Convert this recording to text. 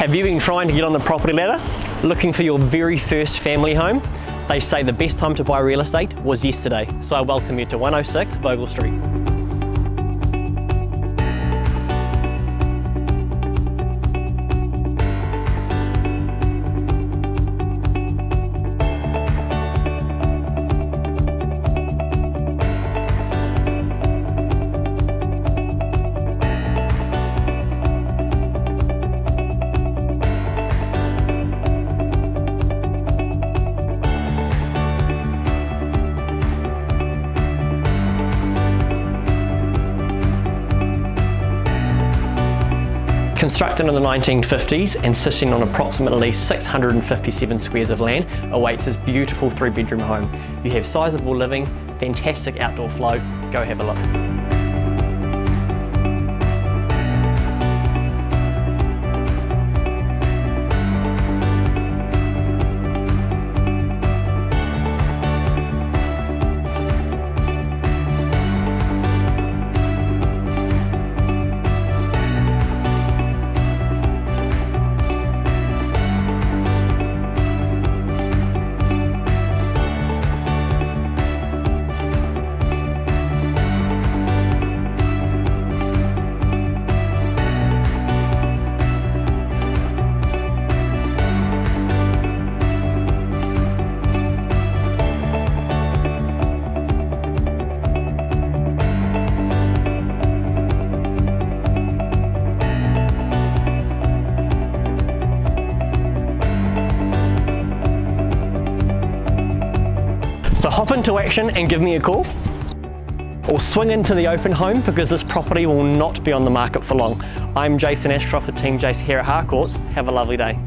Have you been trying to get on the property ladder? Looking for your very first family home? They say the best time to buy real estate was yesterday, so I welcome you to 106 Vogel Street. Constructed in the 1950s and sitting on approximately 657 squares of land, awaits this beautiful 3-bedroom home. You have sizable living, fantastic outdoor flow. Go have a look. So hop into action and give me a call, or swing into the open home because this property will not be on the market for long. I'm Jason Ashcroft with Team Jace here at Harcourts. Have a lovely day.